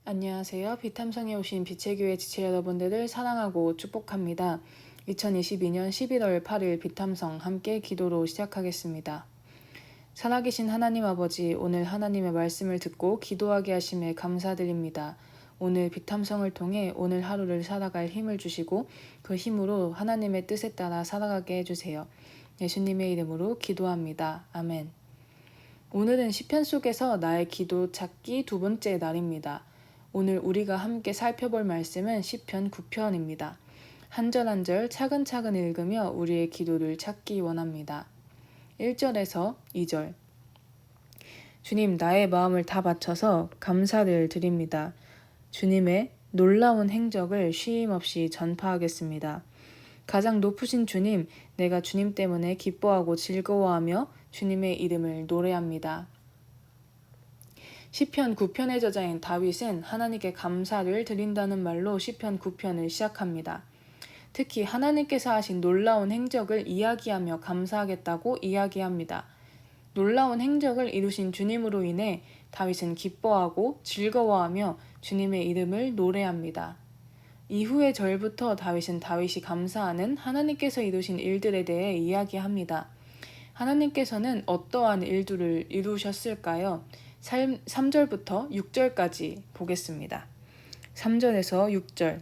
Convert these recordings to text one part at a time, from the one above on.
안녕하세요. 비탐성에 오신 빛의 교회 지체 여러분들을 사랑하고 축복합니다. 2022년 11월 8일 비탐성 함께 기도로 시작하겠습니다. 살아계신 하나님 아버지, 오늘 하나님의 말씀을 듣고 기도하게 하심에 감사드립니다. 오늘 비탐성을 통해 오늘 하루를 살아갈 힘을 주시고 그 힘으로 하나님의 뜻에 따라 살아가게 해주세요. 예수님의 이름으로 기도합니다. 아멘. 오늘은 시편 속에서 나의 기도 찾기 두 번째 날입니다. 오늘 우리가 함께 살펴볼 말씀은 시편 9편입니다. 한 절 한 절 차근차근 읽으며 우리의 기도를 찾기 원합니다. 1절에서 2절. 주님, 나의 마음을 다 바쳐서 감사를 드립니다. 주님의 놀라운 행적을 쉼없이 전파하겠습니다. 가장 높으신 주님, 내가 주님 때문에 기뻐하고 즐거워하며 주님의 이름을 노래합니다. 시편 9편의 저자인 다윗은 하나님께 감사를 드린다는 말로 시편 9편을 시작합니다. 특히 하나님께서 하신 놀라운 행적을 이야기하며 감사하겠다고 이야기합니다. 놀라운 행적을 이루신 주님으로 인해 다윗은 기뻐하고 즐거워하며 주님의 이름을 노래합니다. 이후의 절부터 다윗이 감사하는 하나님께서 이루신 일들에 대해 이야기합니다. 하나님께서는 어떠한 일들을 이루셨을까요? 3절부터 6절까지 보겠습니다. 3절에서 6절.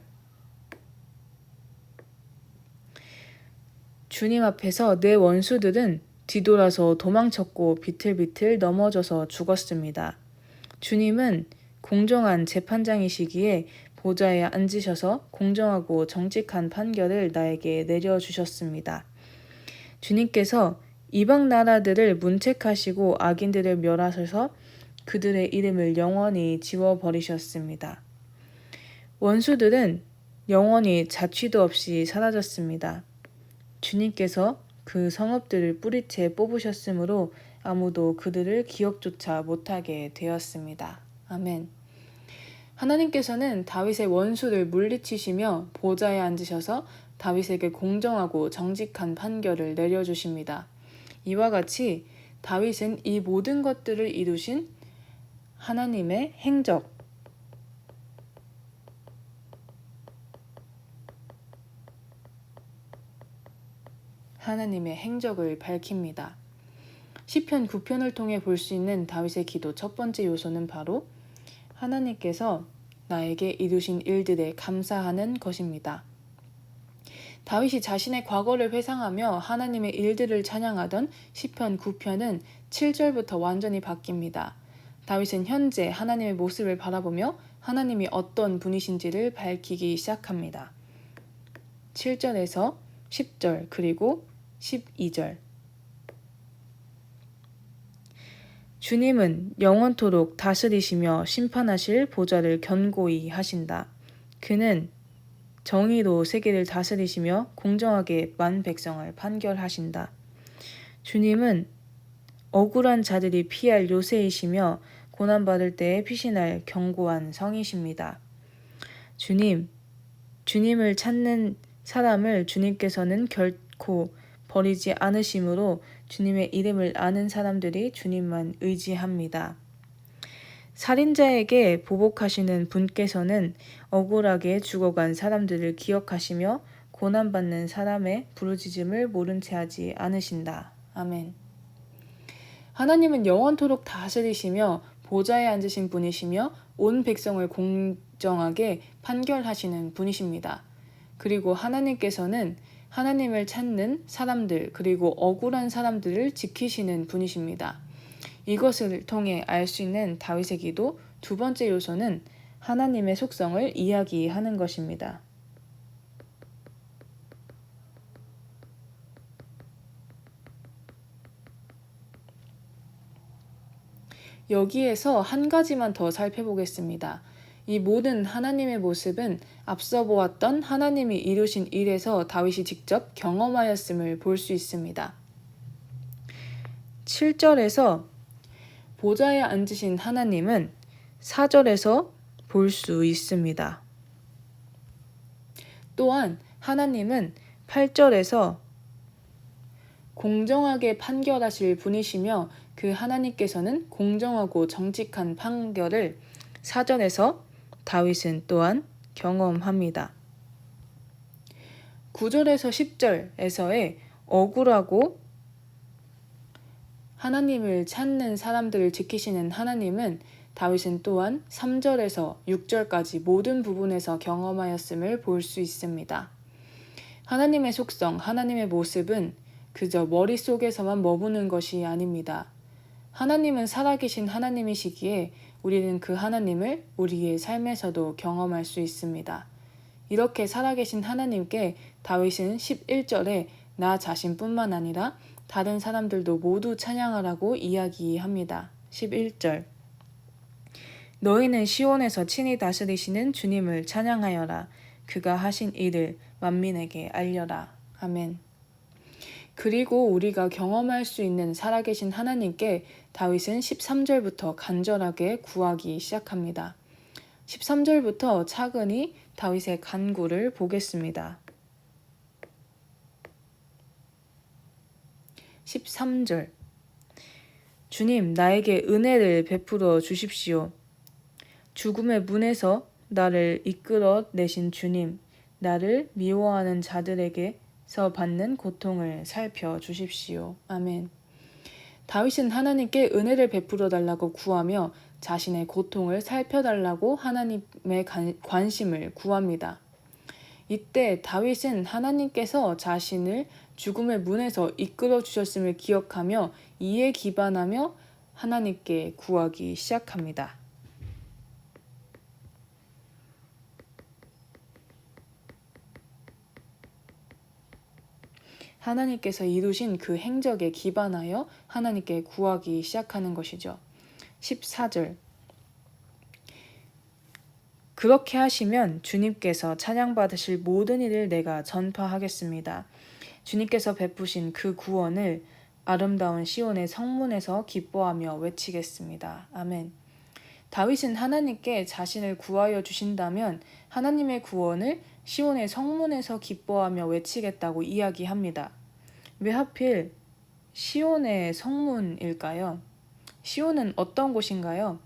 주님 앞에서 내 원수들은 뒤돌아서 도망쳤고 비틀비틀 넘어져서 죽었습니다. 주님은 공정한 재판장이시기에 보좌에 앉으셔서 공정하고 정직한 판결을 나에게 내려주셨습니다. 주님께서 이방 나라들을 문책하시고 악인들을 멸하셔서 그들의 이름을 영원히 지워버리셨습니다. 원수들은 영원히 자취도 없이 사라졌습니다. 주님께서 그 성읍들을 뿌리채 뽑으셨으므로 아무도 그들을 기억조차 못하게 되었습니다. 아멘. 하나님께서는 다윗의 원수를 물리치시며 보좌에 앉으셔서 다윗에게 공정하고 정직한 판결을 내려주십니다. 이와 같이 다윗은 이 모든 것들을 이루신 하나님의 행적을 밝힙니다. 시편 9편을 통해 볼 수 있는 다윗의 기도 첫 번째 요소는 바로 하나님께서 나에게 이루신 일들에 감사하는 것입니다. 다윗이 자신의 과거를 회상하며 하나님의 일들을 찬양하던 시편 9편은 7절부터 완전히 바뀝니다. 다윗은 현재 하나님의 모습을 바라보며 하나님이 어떤 분이신지를 밝히기 시작합니다. 7절에서 10절 그리고 12절. 주님은 영원토록 다스리시며 심판하실 보좌를 견고히 하신다. 그는 정의로 세계를 다스리시며 공정하게 만 백성을 판결하신다. 주님은 억울한 자들이 피할 요새이시며 고난받을 때에 피신할 견고한 성이십니다. 주님을 찾는 사람을 주님께서는 결코 버리지 않으시므로 주님의 이름을 아는 사람들이 주님만 의지합니다. 살인자에게 보복하시는 분께서는 억울하게 죽어간 사람들을 기억하시며 고난받는 사람의 부르짖음을 모른 채 하지 않으신다. 아멘. 하나님은 영원토록 다스리시며 보좌에 앉으신 분이시며 온 백성을 공정하게 판결하시는 분이십니다. 그리고 하나님께서는 하나님을 찾는 사람들 그리고 억울한 사람들을 지키시는 분이십니다. 이것을 통해 알 수 있는 다윗의 기도 두 번째 요소는 하나님의 속성을 이야기하는 것입니다. 여기에서 한 가지만 더 살펴보겠습니다. 이 모든 하나님의 모습은 앞서 보았던 하나님이 이루신 일에서 다윗이 직접 경험하였음을 볼 수 있습니다. 7절에서 보좌에 앉으신 하나님은 4절에서 볼 수 있습니다. 또한 하나님은 8절에서 공정하게 판결하실 분이시며 그 하나님께서는 공정하고 정직한 판결을 4절에서 다윗은 또한 경험합니다. 9절에서 10절에서의 억울하고 하나님을 찾는 사람들을 지키시는 하나님은 다윗은 또한 3절에서 6절까지 모든 부분에서 경험하였음을 볼 수 있습니다. 하나님의 속성, 하나님의 모습은 그저 머릿속에서만 머무는 것이 아닙니다. 하나님은 살아계신 하나님이시기에 우리는 그 하나님을 우리의 삶에서도 경험할 수 있습니다. 이렇게 살아계신 하나님께 다윗은 11절에 나 자신뿐만 아니라 다른 사람들도 모두 찬양하라고 이야기합니다. 11절 너희는 시온에서 친히 다스리시는 주님을 찬양하여라. 그가 하신 일을 만민에게 알려라. 아멘. 그리고 우리가 경험할 수 있는 살아계신 하나님께 다윗은 13절부터 간절하게 구하기 시작합니다. 13절부터 차근히 다윗의 간구를 보겠습니다. 13절 주님 나에게 은혜를 베풀어 주십시오. 죽음의 문에서 나를 이끌어 내신 주님, 나를 미워하는 자들에게서 받는 고통을 살펴 주십시오. 아멘. 다윗은 하나님께 은혜를 베풀어 달라고 구하며 자신의 고통을 살펴달라고 하나님의 관심을 구합니다. 이때 다윗은 하나님께서 자신을 죽음의 문에서 이끌어 주셨음을 기억하며 이에 기반하며 하나님께 구하기 시작합니다. 하나님께서 이루신 그 행적에 기반하여 하나님께 구하기 시작하는 것이죠. 14절 그렇게 하시면 주님께서 찬양받으실 모든 일을 내가 전파하겠습니다. 주님께서 베푸신 그 구원을 아름다운 시온의 성문에서 기뻐하며 외치겠습니다. 아멘. 다윗은 하나님께 자신을 구하여 주신다면 하나님의 구원을 시온의 성문에서 기뻐하며 외치겠다고 이야기합니다. 왜 하필 시온의 성문일까요? 시온은 어떤 곳인가요?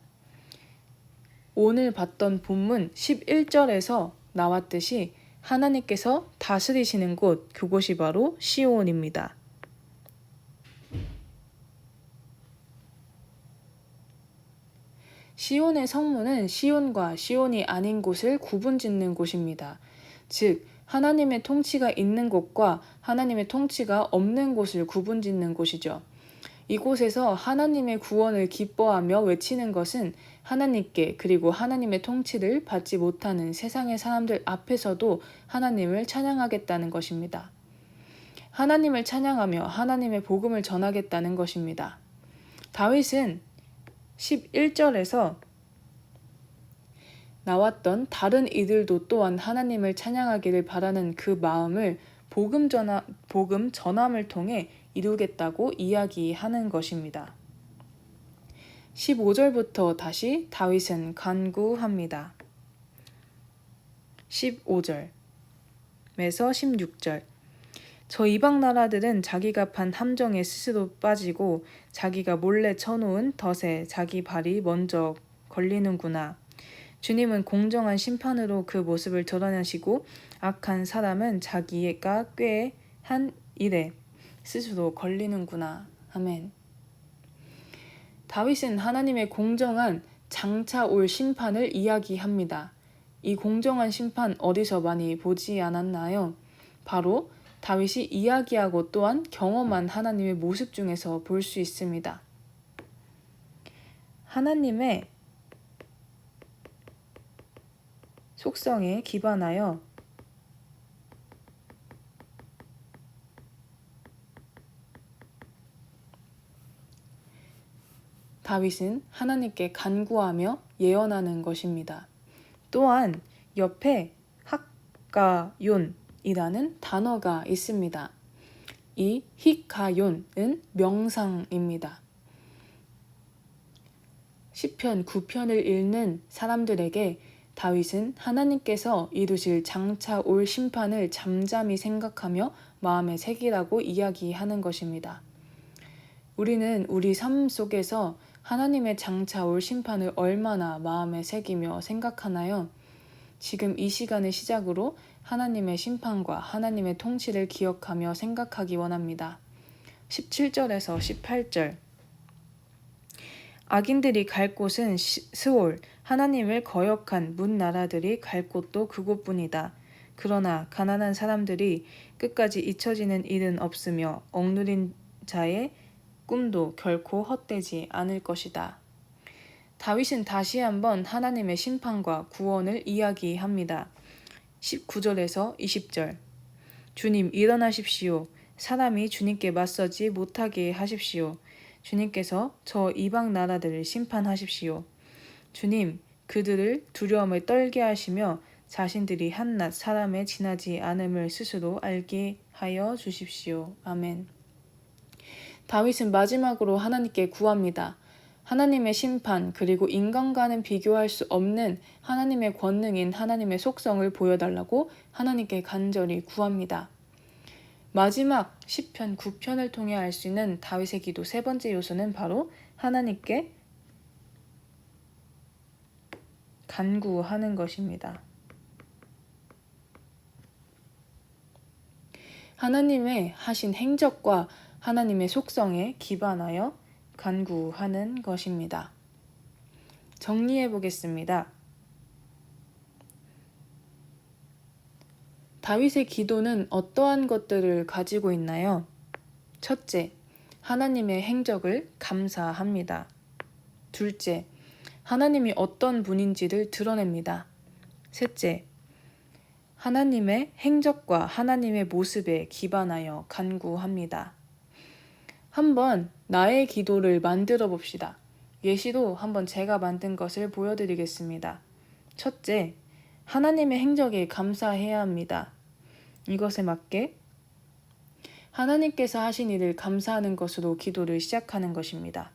오늘 봤던 본문 11절에서 나왔듯이 하나님께서 다스리시는 곳, 그곳이 바로 시온입니다. 시온의 성문은 시온과 시온이 아닌 곳을 구분짓는 곳입니다. 즉, 하나님의 통치가 있는 곳과 하나님의 통치가 없는 곳을 구분짓는 곳이죠. 이곳에서 하나님의 구원을 기뻐하며 외치는 것은 하나님께 그리고 하나님의 통치를 받지 못하는 세상의 사람들 앞에서도 하나님을 찬양하겠다는 것입니다. 하나님을 찬양하며 하나님의 복음을 전하겠다는 것입니다. 다윗은 11절에서 나왔던 다른 이들도 또한 하나님을 찬양하기를 바라는 그 마음을 복음 전함을 통해 이루겠다고 이야기하는 것입니다. 15절부터 다시 다윗은 간구합니다. 15절에서 16절 저 이방 나라들은 자기가 판 함정에 스스로 빠지고 자기가 몰래 쳐놓은 덫에 자기 발이 먼저 걸리는구나. 주님은 공정한 심판으로 그 모습을 드러내시고 악한 사람은 자기가 꾀한 일에 스스로 걸리는구나. 아멘. 다윗은 하나님의 공정한 장차 올 심판을 이야기합니다. 이 공정한 심판 어디서 많이 보지 않았나요? 바로 다윗이 이야기하고 또한 경험한 하나님의 모습 중에서 볼 수 있습니다. 하나님의 속성에 기반하여 다윗은 하나님께 간구하며 예언하는 것입니다. 또한 옆에 헥가욘이라는 단어가 있습니다. 이 히카욘은 명상입니다. 시편 9편을 읽는 사람들에게 다윗은 하나님께서 이루실 장차 올 심판을 잠잠히 생각하며 마음에 새기라고 이야기하는 것입니다. 우리는 우리 삶 속에서 하나님의 장차 올 심판을 얼마나 마음에 새기며 생각하나요? 지금 이 시간을 시작으로 하나님의 심판과 하나님의 통치를 기억하며 생각하기 원합니다. 17절에서 18절. 악인들이 갈 곳은 스올, 하나님을 거역한 문 나라들이 갈 곳도 그곳뿐이다. 그러나 가난한 사람들이 끝까지 잊혀지는 일은 없으며 억누린 자의 꿈도 결코 헛되지 않을 것이다. 다윗은 다시 한번 하나님의 심판과 구원을 이야기합니다. 19절에서 20절. 주님 일어나십시오. 사람이 주님께 맞서지 못하게 하십시오. 주님께서 저 이방 나라들을 심판하십시오. 주님, 그들을 두려움을 떨게 하시며 자신들이 한낱 사람에 지나지 않음을 스스로 알게 하여 주십시오. 아멘. 다윗은 마지막으로 하나님께 구합니다. 하나님의 심판 그리고 인간과는 비교할 수 없는 하나님의 권능인 하나님의 속성을 보여달라고 하나님께 간절히 구합니다. 마지막 시편 9편을 통해 알 수 있는 다윗의 기도 세 번째 요소는 바로 하나님께 간구하는 것입니다. 하나님의 하신 행적과 하나님의 속성에 기반하여 간구하는 것입니다. 정리해 보겠습니다. 다윗의 기도는 어떠한 것들을 가지고 있나요? 첫째, 하나님의 행적을 감사합니다. 둘째, 하나님이 어떤 분인지를 드러냅니다. 셋째, 하나님의 행적과 하나님의 모습에 기반하여 간구합니다. 한번 나의 기도를 만들어 봅시다. 예시로 한번 제가 만든 것을 보여드리겠습니다. 첫째, 하나님의 행적에 감사해야 합니다. 이것에 맞게 하나님께서 하신 일을 감사하는 것으로 기도를 시작하는 것입니다.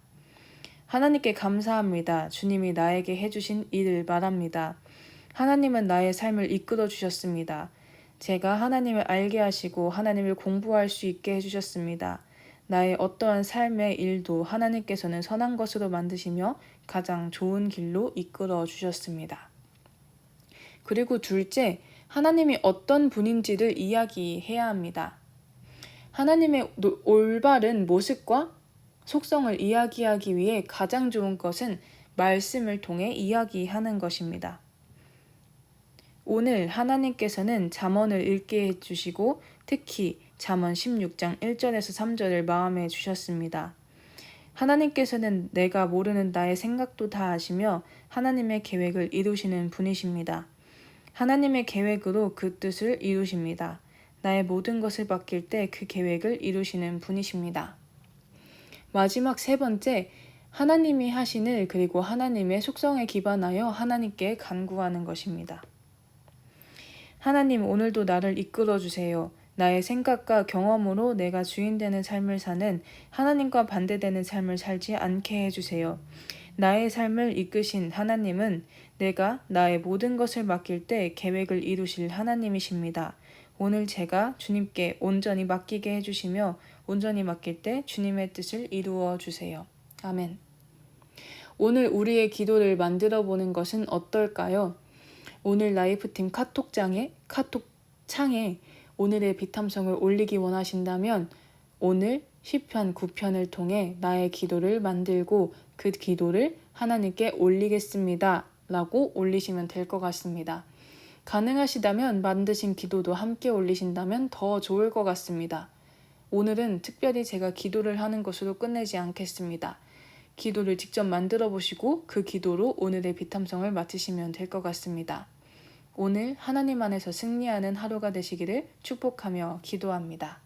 하나님께 감사합니다. 주님이 나에게 해주신 일을 말합니다. 하나님은 나의 삶을 이끌어 주셨습니다. 제가 하나님을 알게 하시고 하나님을 공부할 수 있게 해주셨습니다. 나의 어떠한 삶의 일도 하나님께서는 선한 것으로 만드시며 가장 좋은 길로 이끌어 주셨습니다. 그리고 둘째, 하나님이 어떤 분인지를 이야기해야 합니다. 하나님의 올바른 모습과 속성을 이야기하기 위해 가장 좋은 것은 말씀을 통해 이야기하는 것입니다. 오늘 하나님께서는 잠언을 읽게 해주시고 특히 잠언 16장 1절에서 3절을 마음에 주셨습니다. 하나님께서는 내가 모르는 나의 생각도 다 아시며 하나님의 계획을 이루시는 분이십니다. 하나님의 계획으로 그 뜻을 이루십니다. 나의 모든 것을 맡길 때 그 계획을 이루시는 분이십니다. 마지막 세 번째, 하나님이 하신 일 그리고 하나님의 속성에 기반하여 하나님께 간구하는 것입니다. 하나님, 오늘도 나를 이끌어 주세요. 나의 생각과 경험으로 내가 주인되는 삶을 사는 하나님과 반대되는 삶을 살지 않게 해주세요. 나의 삶을 이끄신 하나님은 내가 나의 모든 것을 맡길 때 계획을 이루실 하나님이십니다. 오늘 제가 주님께 온전히 맡기게 해주시며 온전히 맡길 때 주님의 뜻을 이루어 주세요. 아멘. 오늘 우리의 기도를 만들어 보는 것은 어떨까요? 오늘 라이프팀 카톡창에 오늘의 비탐성을 올리기 원하신다면 오늘 시편 9편을 통해 나의 기도를 만들고 그 기도를 하나님께 올리겠습니다 라고 올리시면 될 것 같습니다. 가능하시다면 만드신 기도도 함께 올리신다면 더 좋을 것 같습니다. 오늘은 특별히 제가 기도를 하는 것으로 끝내지 않겠습니다. 기도를 직접 만들어 보시고 그 기도로 오늘의 비탐성을 마치시면 될 것 같습니다. 오늘 하나님 안에서 승리하는 하루가 되시기를 축복하며 기도합니다.